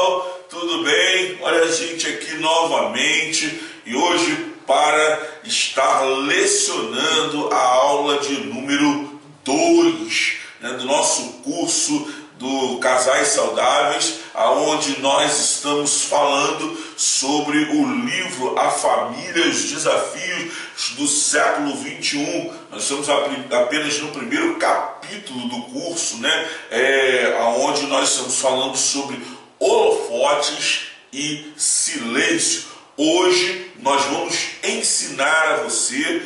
pessoal, tudo bem? Olha a gente aqui novamente e hoje para estar lecionando a aula de número 2, do nosso curso do Casais Saudáveis, aonde nós estamos falando sobre o livro A Família e os Desafios do século XXI. Nós estamos apenas no primeiro capítulo do curso, aonde nós estamos falando sobre holofotes e silêncio. Hoje nós vamos ensinar a você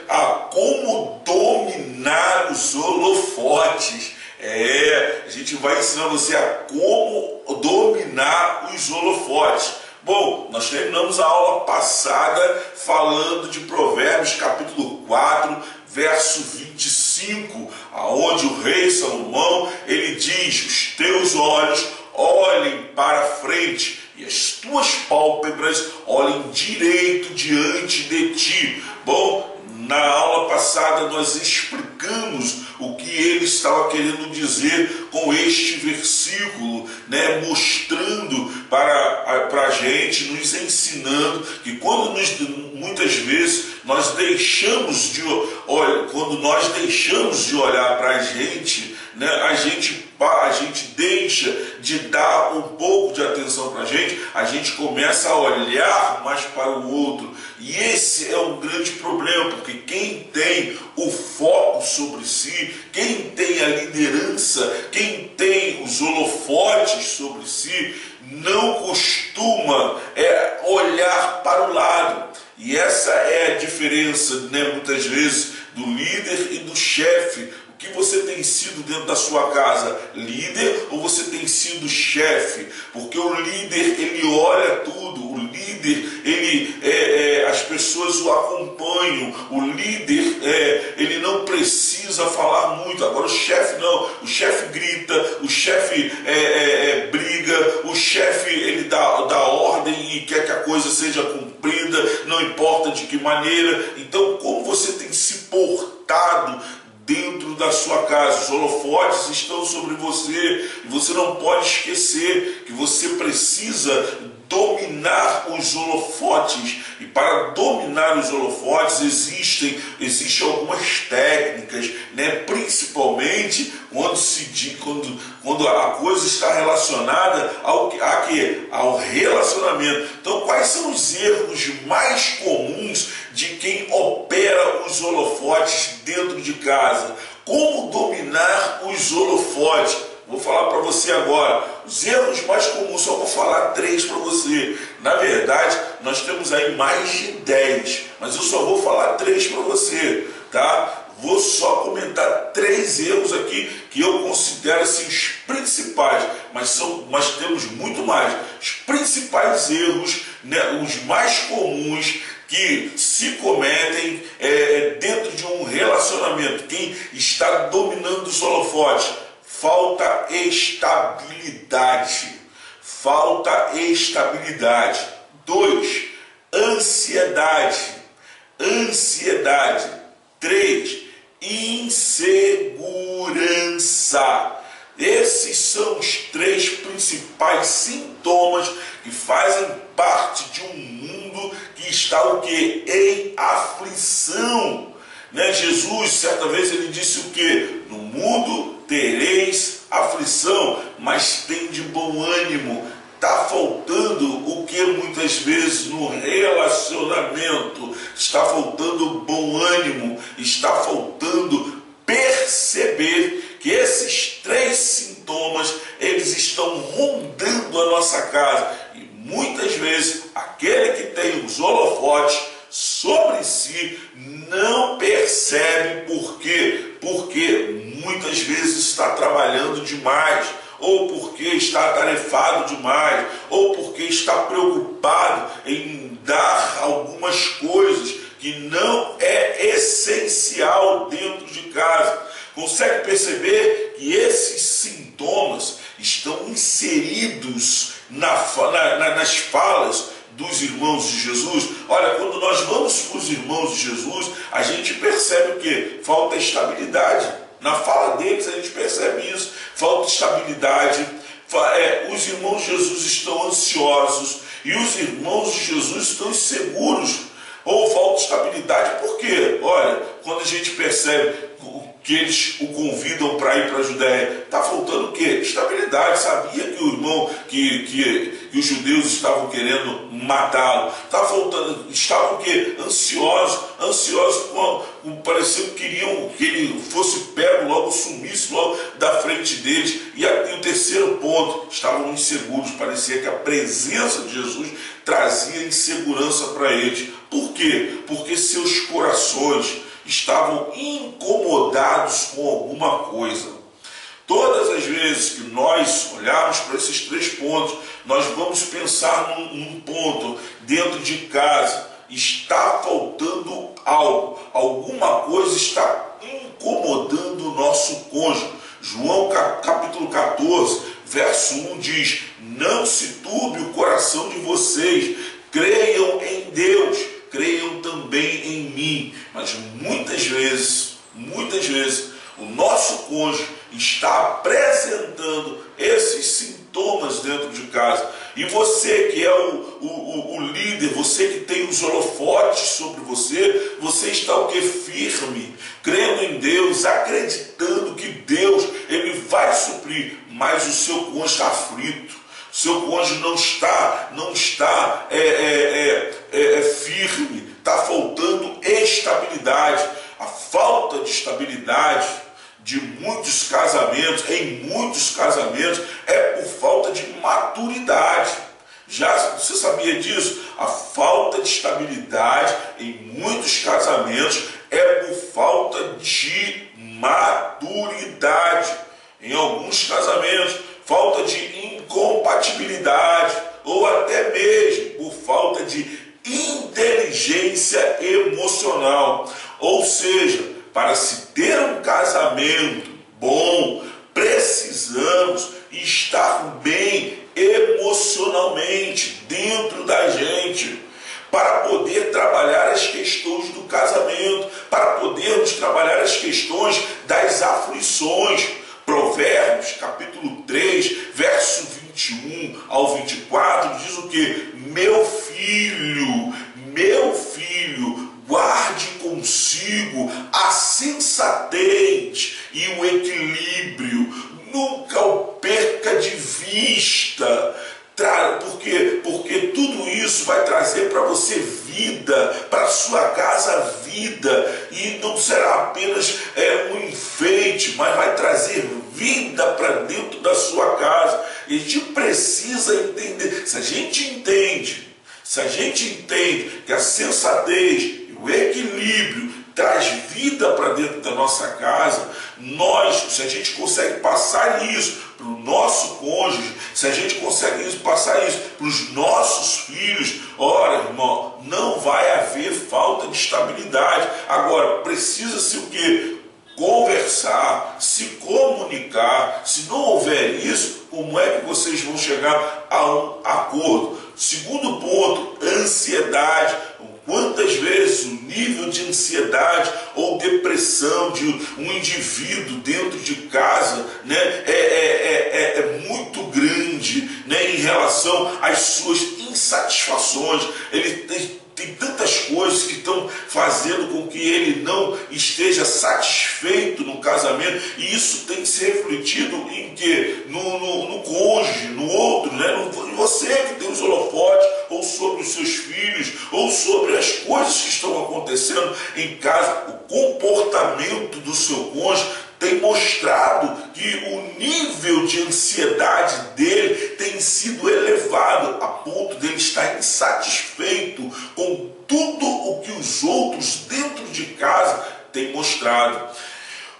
a como dominar os holofotes. A gente vai ensinar você a como dominar os holofotes. Bom, nós terminamos a aula passada falando de Provérbios capítulo 4, verso 25, aonde o rei Salomão, ele diz: os teus olhos olhem para frente e as tuas pálpebras olhem direito diante de ti. Bom, na aula passada nós explicamos o que ele estava querendo dizer com este versículo, mostrando para a gente, nos ensinando que muitas vezes nós deixamos de olhar para a gente deixa de dar um pouco de atenção para a gente começa a olhar mais para o outro. E esse é um grande problema, porque quem tem o foco sobre si, quem tem a liderança, quem tem os holofotes sobre si, não costuma olhar para o lado. E essa é a diferença, muitas vezes, do líder e do chefe. O que você tem sido dentro da sua casa? Líder ou você tem sido chefe? Porque o líder, ele olha tudo. O líder, as pessoas o acompanham. O líder, ele não precisa falar muito. Agora o chefe não. O chefe grita, o chefe briga, o chefe, ele dá ordem e quer que a coisa seja cumprida, não importa de que maneira. Então, como você tem se portado dentro da sua casa? Os holofotes estão sobre você e você não pode esquecer que você precisa dominar os holofotes. E para dominar os holofotes existem algumas técnicas, principalmente quando a coisa está relacionada ao relacionamento. Então, quais são os erros mais comuns de quem opera os holofotes dentro de casa? Como dominar os holofotes? Vou falar para você agora. Os erros mais comuns, só vou falar 3 para você. Na verdade, nós temos aí mais de 10, mas eu só vou falar 3 para você, tá? Vou só comentar 3 erros aqui que eu considero assim os principais, mas temos muito mais. Os principais erros, os mais comuns que se cometem dentro de um relacionamento. Quem está dominando os holofotes? Falta estabilidade. Falta estabilidade. 2, ansiedade. 3, insegurança. Esses são os 3 principais sintomas que fazem parte de um mundo que está em aflição. Jesus, certa vez, ele disse o quê? No mundo tereis aflição, mas tem de bom ânimo. Está faltando o que muitas vezes no relacionamento? Está faltando bom ânimo, está faltando perceber que esses 3 sintomas, eles estão rondando a nossa casa. E muitas vezes, aquele que tem os holofotes sobre si não percebe. Por quê? Porque muitas vezes está trabalhando demais, ou porque está atarefado demais, ou porque está preocupado em dar algumas coisas que não é essencial dentro de casa. Consegue perceber que esses sintomas estão inseridos nas falas dos irmãos de Jesus? Olha, quando nós vamos para os irmãos de Jesus, a gente percebe o quê? Falta estabilidade. Na fala deles a gente percebe isso. Falta estabilidade, Os irmãos de Jesus estão ansiosos e os irmãos de Jesus estão inseguros ou falta de estabilidade. Por quê? Olha, quando a gente percebe que eles o convidam para ir para a Judéia, está faltando o quê? Estabilidade. Sabia que o irmão, que os judeus estavam querendo matá-lo. Está faltando, estavam o quê? Ansiosos, parecia que queriam que ele fosse pego logo, sumisse logo da frente deles. E o terceiro ponto, estavam inseguros. Parecia que a presença de Jesus trazia insegurança para eles. Por quê? Porque seus corações estavam incomodados com alguma coisa. Todas as vezes que nós olharmos para esses 3 pontos, nós vamos pensar num ponto dentro de casa. Está faltando algo, alguma coisa está incomodando o nosso cônjuge. João capítulo 14, verso 1 diz: não se turbe o coração de vocês, creiam em Deus, creiam também em mim. Mas muitas vezes, o nosso cônjuge está apresentando esses sintomas dentro de casa. E você que é o líder, você que tem os holofotes sobre você, você está o que? Firme, crendo em Deus, acreditando que Deus ele vai suprir, mas o seu cônjuge está aflito. Seu cônjuge não está firme, está faltando estabilidade. A falta de estabilidade de muitos casamentos, em muitos casamentos, é por falta de maturidade. Você sabia disso? A falta de estabilidade em muitos casamentos é por falta de maturidade. Em alguns casamentos, falta de incompatibilidade, ou até mesmo por falta de inteligência emocional. Ou seja, para se ter um casamento bom, precisamos estar bem emocionalmente dentro da gente, para poder trabalhar as questões do casamento, para podermos trabalhar as questões das aflições. Provérbios, capítulo 3, verso 21 ao 24, diz o que? Meu filho, guarde consigo a sensatez e o equilíbrio, nunca o perca de vista. Por quê? Porque tudo isso vai trazer para você vida, para a sua casa vida, e não será apenas um enfeite, mas vai trazer vida para dentro da sua casa. E a gente precisa entender, se a gente entende que a sensatez e o equilíbrio traz vida para dentro da nossa casa, se a gente consegue passar isso para o nosso cônjuge, se a gente consegue passar isso para os nossos filhos, ora, irmão, não vai haver falta de estabilidade. Agora, precisa-se o quê? Conversar, se comunicar. Se não houver isso, como é que vocês vão chegar a um acordo? Segundo ponto, ansiedade. Quantas vezes o nível de ansiedade ou depressão de um indivíduo dentro de casa, né, é muito grande, né, em relação às suas insatisfações. Ele tem tantas coisas que estão fazendo com que ele não esteja satisfeito no casamento, e isso tem se refletido em quê? No cônjuge, no outro, né? Em você que tem os holofotes, ou sobre os seus filhos, ou sobre as coisas que estão acontecendo em casa. O comportamento do seu cônjuge tem mostrado que o nível de ansiedade dele tem sido elevado a ponto de ele estar insatisfeito com tudo o que os outros dentro de casa têm mostrado.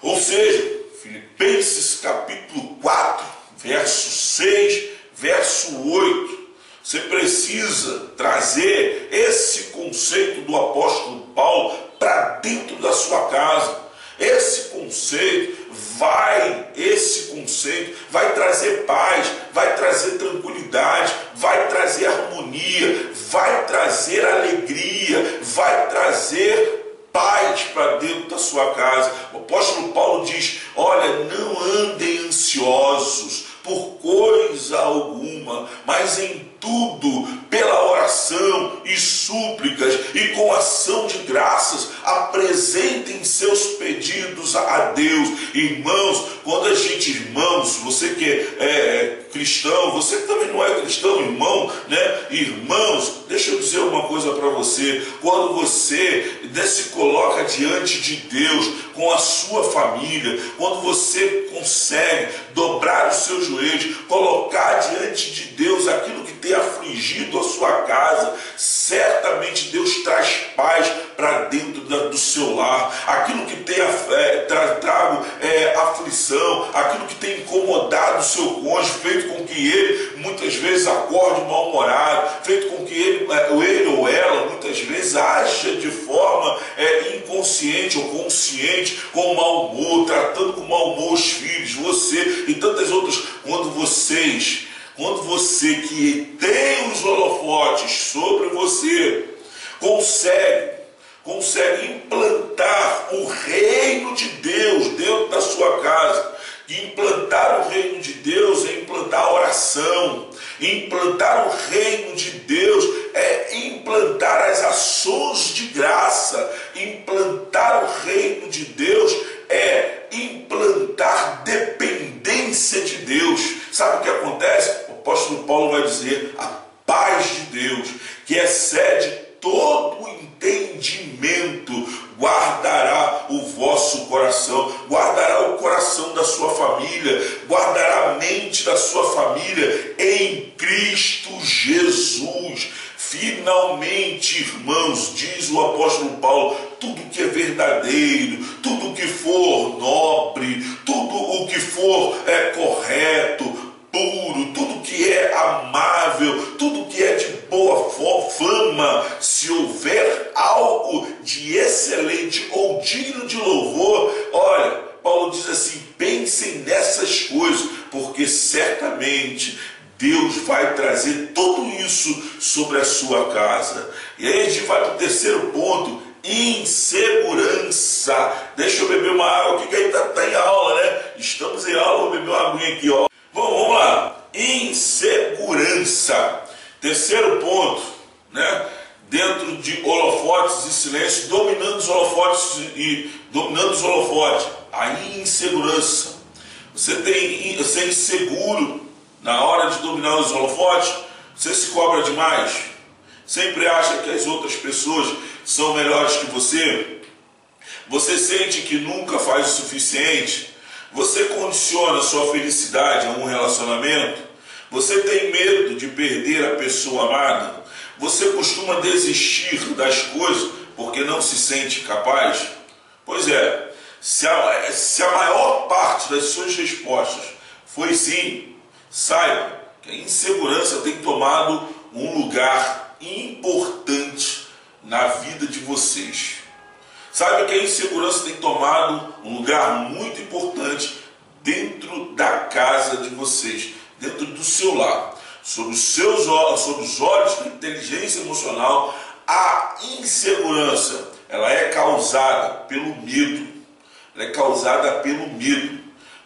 Ou seja, Filipenses capítulo 4, verso 6, verso 8, você precisa trazer esse conceito do apóstolo Paulo para dentro da sua casa. Esse conceito vai trazer paz, vai trazer tranquilidade, vai trazer harmonia, vai trazer alegria, vai trazer paz para dentro da sua casa. O apóstolo Paulo diz: olha, não andem ansiosos por coisa alguma, mas em tudo, pela oração e súplicas e com ação de graças, apresentem seus pedidos a Deus. Irmãos, quando a gente, irmãos, você que é cristão, você que também não é cristão, irmão, né? Irmãos, deixa eu dizer uma coisa para você. Quando você se coloca diante de Deus com a sua família, quando você consegue dobrar os seus joelhos, colocar diante de Deus aquilo que tem afligido a sua casa, certamente Deus traz paz para dentro do seu lar. Aquilo que tem trago aflição, aquilo que tem incomodado o seu cônjuge, feito com que ele muitas vezes acorde mal-humorado, feito com que ele ou ela muitas vezes aja de forma inconsciente ou consciente, com mau humor, tratando com mau humor os filhos, você e tantas outras. Quando você que tem os holofotes sobre você consegue implantar o reino de Deus dentro da sua casa. E implantar o reino de Deus é implantar a oração. Implantar o reino de Deus é implantar as ações de graça. Implantar o reino de Deus é implantar dependência de Deus. Sabe o que acontece? O apóstolo Paulo vai dizer: a paz de Deus, que excede todo o entendimento, guardará o vosso coração, guardará o coração da sua família, guardará a mente da sua família em Cristo Jesus. Finalmente, irmãos, diz o apóstolo Paulo, tudo que é verdadeiro, tudo que for nobre, tudo o que for correto, puro, tudo que é amável, tudo que é de boa fama, se houver algo de excelente ou digno de louvor, olha, Paulo diz assim, pensem nessas coisas, porque certamente Deus vai trazer tudo isso sobre a sua casa. E aí a gente vai para o terceiro ponto, insegurança. Deixa eu beber uma água aqui, que aí tá em aula, né? Estamos em aula, vou beber uma aguinha aqui, ó. Vamos lá, insegurança. Terceiro ponto, né? Dentro de holofotes e silêncio, dominando os holofotes a insegurança. Você é inseguro na hora de dominar os holofotes, você se cobra demais, sempre acha que as outras pessoas são melhores que você sente que nunca faz o suficiente, você condiciona sua felicidade a um relacionamento, você tem medo de perder a pessoa amada, você costuma desistir das coisas porque não se sente capaz. Pois é, se a maior parte das suas respostas foi sim, saiba que a insegurança tem tomado um lugar importante na vida de vocês. Saiba que a insegurança tem tomado um lugar muito importante dentro da casa de vocês, dentro do seu lar. Sob os olhos da inteligência emocional, a insegurança, ela é causada pelo medo. Ela é causada pelo medo.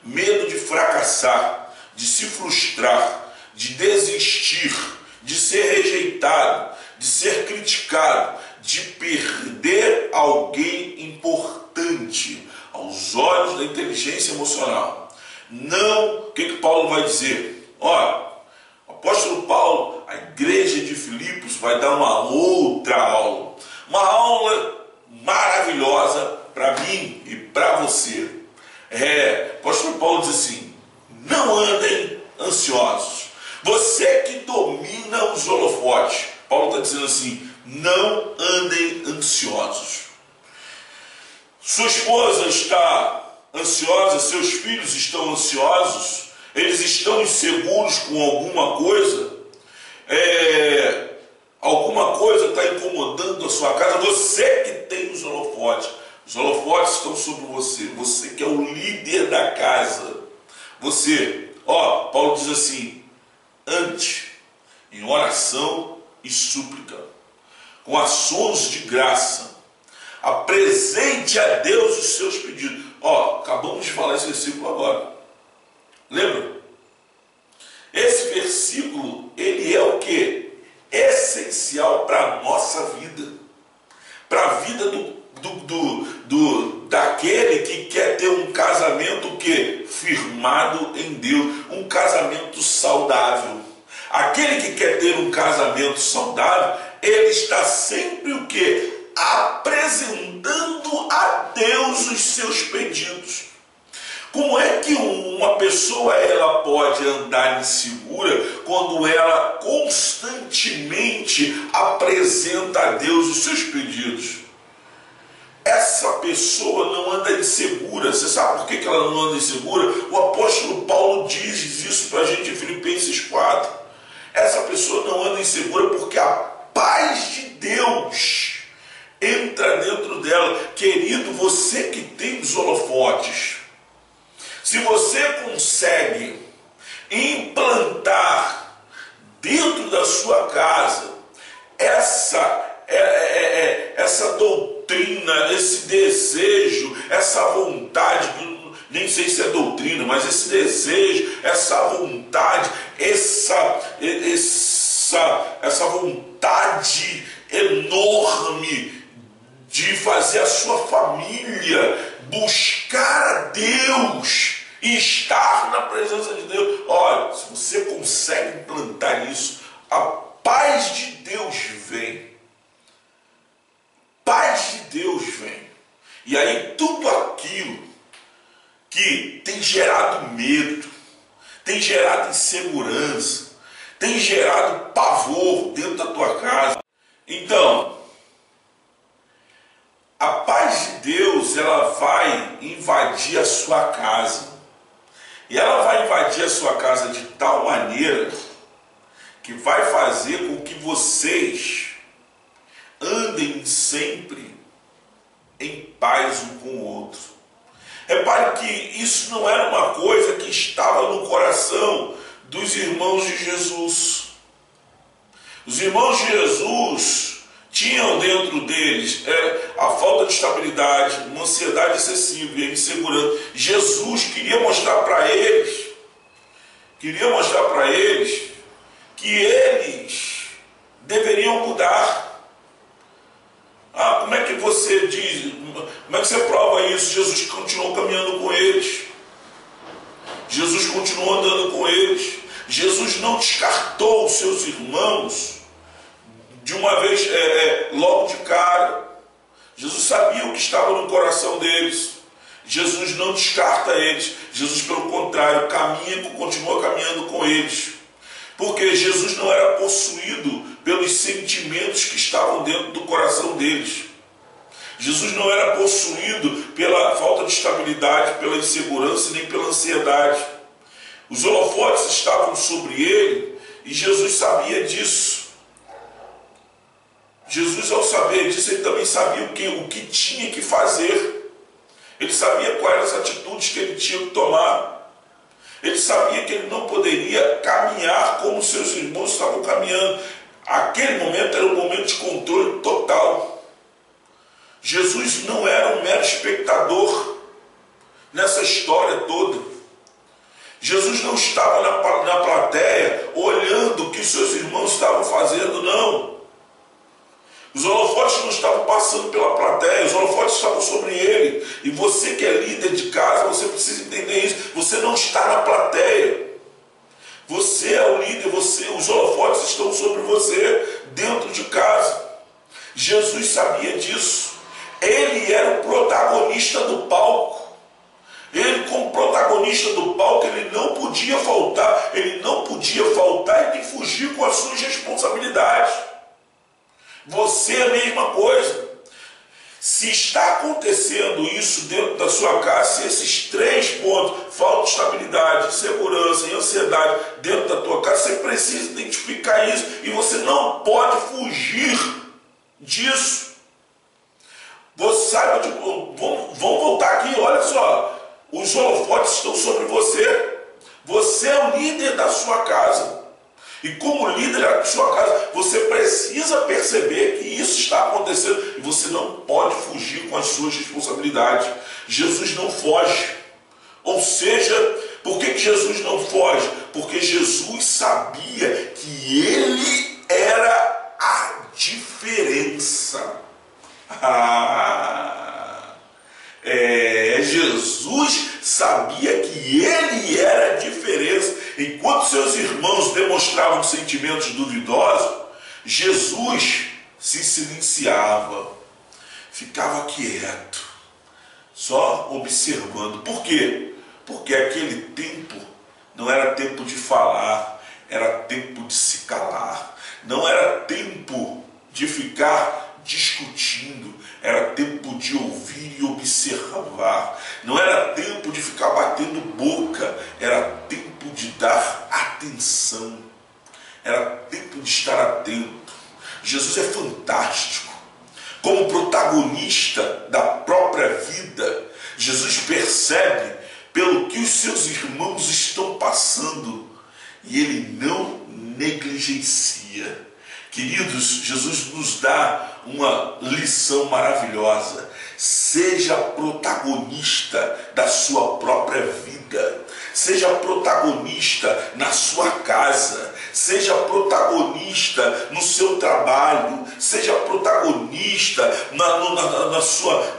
Medo de fracassar, de se frustrar, de desistir, de ser rejeitado, de ser criticado, de perder alguém importante aos olhos da inteligência emocional. Não, o que Paulo vai dizer? Olha, o apóstolo Paulo, a igreja de Filipos vai dar uma outra aula, uma aula maravilhosa para mim e para você. O apóstolo Paulo diz assim, não andem ansiosos. Você que domina os holofotes, Paulo está dizendo assim, não andem ansiosos. Sua esposa está ansiosa, seus filhos estão ansiosos, eles estão inseguros com alguma coisa, alguma coisa está incomodando a sua casa, você que tem os holofotes estão sobre você, você que é o líder da casa, Paulo diz assim, ante, em oração e súplica, com ações de graça, apresente a Deus os seus pedidos. Acabamos de falar esse versículo agora. Lembra? Esse versículo, ele é o quê? Essencial para a nossa vida. Para a vida daquele que quer ter um casamento o quê? Firmado em Deus. Um casamento saudável. Aquele que quer ter um casamento saudável, ele está sempre o quê? Apresentando a Deus os seus pedidos. Como é que uma pessoa ela pode andar insegura quando ela constantemente apresenta a Deus os seus pedidos? Essa pessoa não anda insegura. Você sabe por que ela não anda insegura? O apóstolo Paulo diz isso para a gente em Filipenses 4. Essa pessoa não anda insegura porque a paz de Deus entra dentro dela. Querido, você que tem os holofotes, se você consegue implantar dentro da sua casa essa doutrina, esse desejo, essa vontade, nem sei se é doutrina, mas esse desejo, essa vontade, essa vontade enorme de fazer a sua família buscar a Deus e estar na presença de Deus. Olha, se você consegue implantar isso, a paz de Deus vem. Paz de Deus vem. E aí tudo aquilo que tem gerado medo, tem gerado insegurança, tem gerado pavor dentro da tua casa. Então, a paz de Deus, ela vai invadir a sua casa. E ela vai invadir a sua casa de tal maneira que vai fazer com que vocês andem sempre em paz um com o outro. Repare que isso não era uma coisa que estava no coração dos irmãos de Jesus. Os irmãos de Jesus tinham dentro deles a falta de estabilidade, uma ansiedade excessiva e a insegurança. Jesus queria mostrar para eles que eles deveriam mudar. Como é que você diz, como é que você prova isso? Jesus continuou caminhando com eles. Jesus continuou andando com eles. Jesus não descartou os seus irmãos de uma vez, logo de cara. Jesus sabia o que estava no coração deles. Jesus não descarta eles. Jesus, pelo contrário, continua caminhando com eles. Porque Jesus não era possuído pelos sentimentos que estavam dentro do coração deles. Jesus não era possuído pela falta de estabilidade, pela insegurança, nem pela ansiedade. Os holofotes estavam sobre ele e Jesus sabia disso. Jesus, ao saber disso, ele também sabia o que tinha que fazer. Ele sabia quais eram as atitudes que ele tinha que tomar. Ele sabia que ele não poderia caminhar como seus irmãos estavam caminhando. Aquele momento era um momento de controle total. Jesus não era um mero espectador nessa história toda. Jesus não estava na plateia olhando o que seus irmãos estavam fazendo, não. Os holofotes não estavam passando pela plateia, os holofotes estavam sobre ele. E você que é líder de casa, você precisa entender isso. Você não está na plateia. Você é o líder, os holofotes estão sobre você, dentro de casa. Jesus sabia disso. Ele era o protagonista do palco. Ele, como protagonista do palco, ele não podia faltar. Ele não podia faltar e nem fugir com as suas responsabilidades. Você é a mesma coisa. Se está acontecendo isso dentro da sua casa, se esses três pontos, falta de estabilidade, insegurança e ansiedade dentro da tua casa, você precisa identificar isso e você não pode fugir disso. Você saiba, vamos voltar aqui, olha só, os holofotes estão sobre você. Você é o líder da sua casa. E como líder da sua casa, você precisa perceber que isso está acontecendo e você não pode fugir com as suas responsabilidades. Jesus não foge. Ou seja, Por que Jesus não foge? Porque Jesus sabia que ele era a diferença. Jesus sabia que ele era a diferença. Enquanto seus irmãos demonstravam sentimentos duvidosos, Jesus se silenciava, ficava quieto, só observando. Por quê? Porque aquele tempo não era tempo de falar, era tempo de se calar. Não era tempo de ficar discutindo, era tempo de ouvir e observar. Não era tempo de ficar batendo boca, era tempo de dar atenção. Era tempo de estar atento. Jesus é fantástico. Como protagonista da própria vida, Jesus percebe pelo que os seus irmãos estão passando e ele não negligencia. Queridos, Jesus nos dá uma lição maravilhosa. Seja protagonista da sua própria vida. Seja protagonista na sua casa. Seja protagonista no seu trabalho. Seja protagonista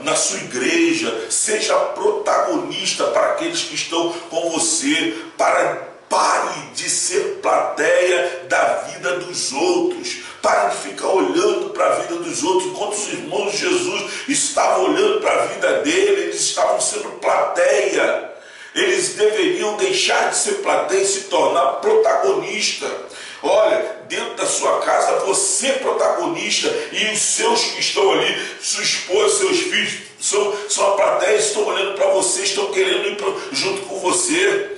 na sua igreja. Seja protagonista para aqueles que estão com você. Pare de ser plateia da vida dos outros. Pare de ficar olhando para a vida dos outros. Enquanto os irmãos de Jesus estavam olhando para a vida dele, eles estavam sendo plateia. Eles deveriam deixar de ser plateia e se tornar protagonista. Olha, dentro da sua casa, você é protagonista e os seus que estão ali, sua esposa, seus filhos, são a plateia, estão olhando para você, estão querendo ir junto com você.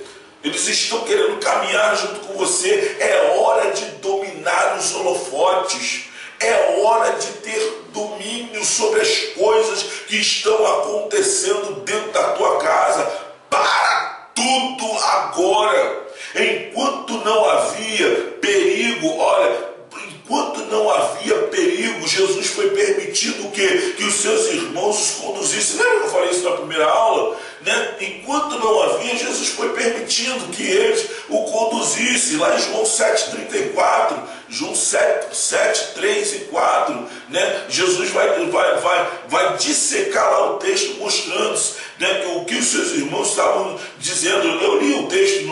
Eles estão querendo caminhar junto com você. É hora de dominar os holofotes. É hora de ter domínio sobre as coisas que estão acontecendo dentro da tua casa. Para tudo agora. Enquanto não havia perigo, olha, enquanto não havia perigo, Jesus foi permitido que os seus irmãos os conduzissem. Lembra que eu falei isso na primeira aula? Né? Enquanto não havia, Jesus foi permitindo que eles o conduzissem. Lá em João 7,34, João 7, 3 e 4, né? Jesus vai dissecar lá o texto, mostrando, né, que o que os seus irmãos estavam dizendo. Eu li o texto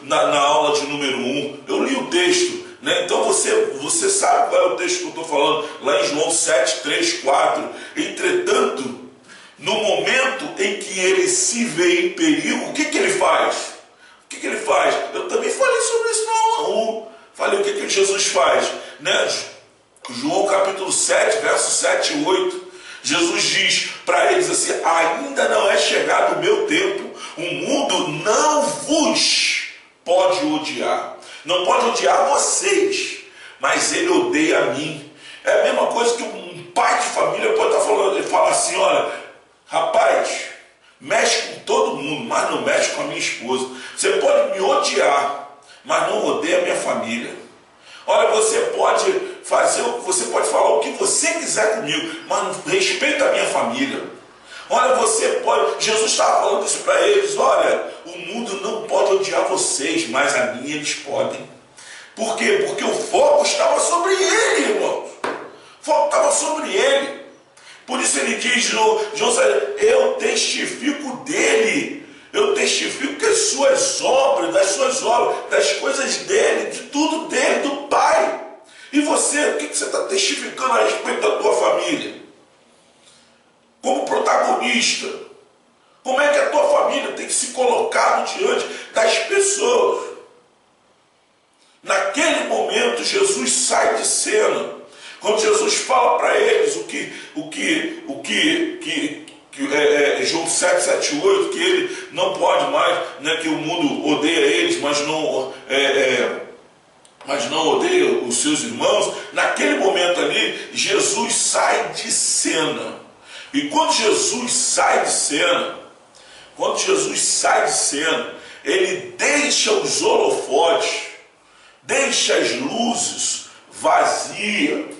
na aula de número 1, eu li o texto. Né? Então você sabe qual é o texto que eu estou falando, lá em João 7, 3, 4. Entretanto, no momento em que ele se vê em perigo, o que ele faz? O que ele faz? Eu também falei sobre isso na aula 1. Falei o que Jesus faz. Né? João capítulo 7, versos 7 e 8. Jesus diz para eles assim: ainda não é chegado o meu tempo, o mundo não vos pode odiar. Não pode odiar vocês, mas ele odeia a mim. É a mesma coisa que um pai de família pode estar falando. Ele fala assim: olha, rapaz, mexe com todo mundo, mas não mexe com a minha esposa. Você pode me odiar, mas não odeia a minha família. Olha, você pode falar o que você quiser comigo, mas não respeita a minha família. Olha, Jesus estava falando isso para eles: olha, o mundo não pode odiar vocês, mas a mim eles podem. Por quê? Porque o foco estava sobre ele, irmãos. O foco estava sobre ele. Por isso ele diz, eu testifico dele. Eu testifico que das suas obras, das coisas dele, de tudo dele, do Pai. E você, o que você está testificando a respeito da tua família? Como protagonista, como é que a tua família tem que se colocar diante das pessoas? Naquele momento Jesus sai de cena. Quando Jesus fala para eles João 7, 7, 8, que ele não pode mais, né, que o mundo odeia eles, mas não odeia os seus irmãos. Naquele momento ali, Jesus sai de cena. E quando Jesus sai de cena, ele deixa os holofotes, deixa as luzes vazias.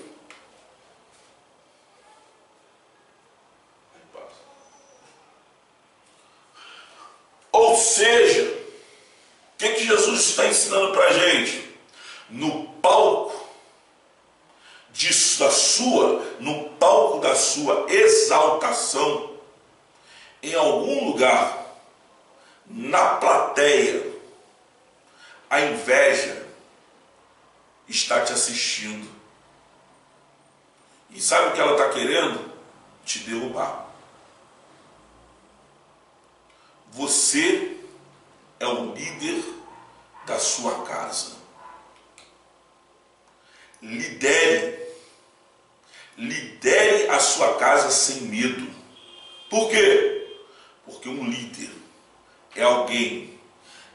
Ou seja, Jesus está ensinando para a gente, no palco no palco da sua exaltação, em algum lugar, na plateia, a inveja está te assistindo. E sabe o que ela está querendo? Te derrubar. Você é o líder da sua casa. Lidere a sua casa sem medo. Por quê? Porque um líder é alguém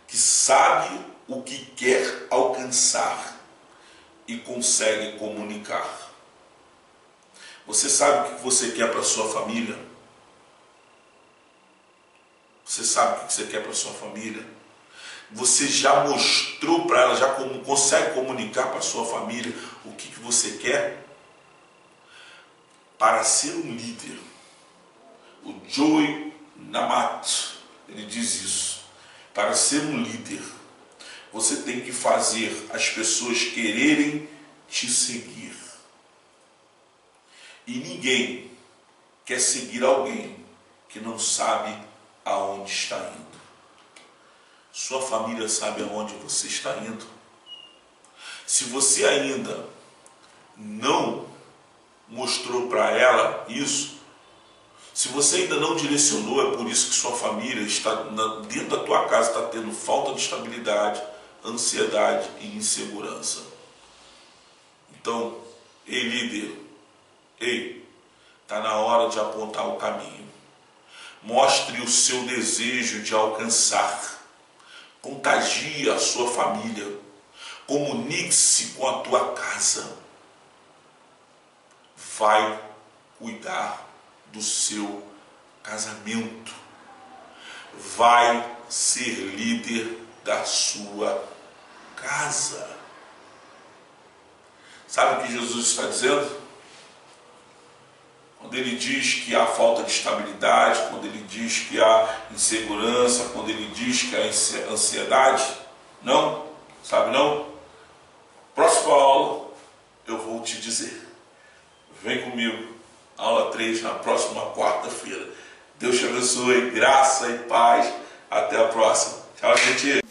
que sabe o que quer alcançar e consegue comunicar. Você sabe o que você quer para a sua família? Você sabe o que você quer para a sua família? Você já mostrou para ela, já consegue comunicar para a sua família o que você quer? Para ser um líder, o Joey Namath, ele diz isso. Para ser um líder, você tem que fazer as pessoas quererem te seguir. E ninguém quer seguir alguém que não sabe aonde está indo. Sua família sabe aonde você está indo. Se você ainda não mostrou para ela isso, se você ainda não direcionou, é por isso que sua família está dentro da tua casa, está tendo falta de estabilidade, ansiedade e insegurança. Então, ei líder, está na hora de apontar o caminho. Mostre o seu desejo de alcançar. Contagie a sua família. Comunique-se com a tua casa. Vai cuidar do seu casamento. Vai ser líder da sua casa. Sabe o que Jesus está dizendo? Quando ele diz que há falta de estabilidade, quando ele diz que há insegurança, quando ele diz que há ansiedade, não? Sabe não? Próxima aula eu vou te dizer. Vem comigo, aula 3 na próxima quarta-feira. Deus te abençoe, graça e paz. Até a próxima. Tchau, gente.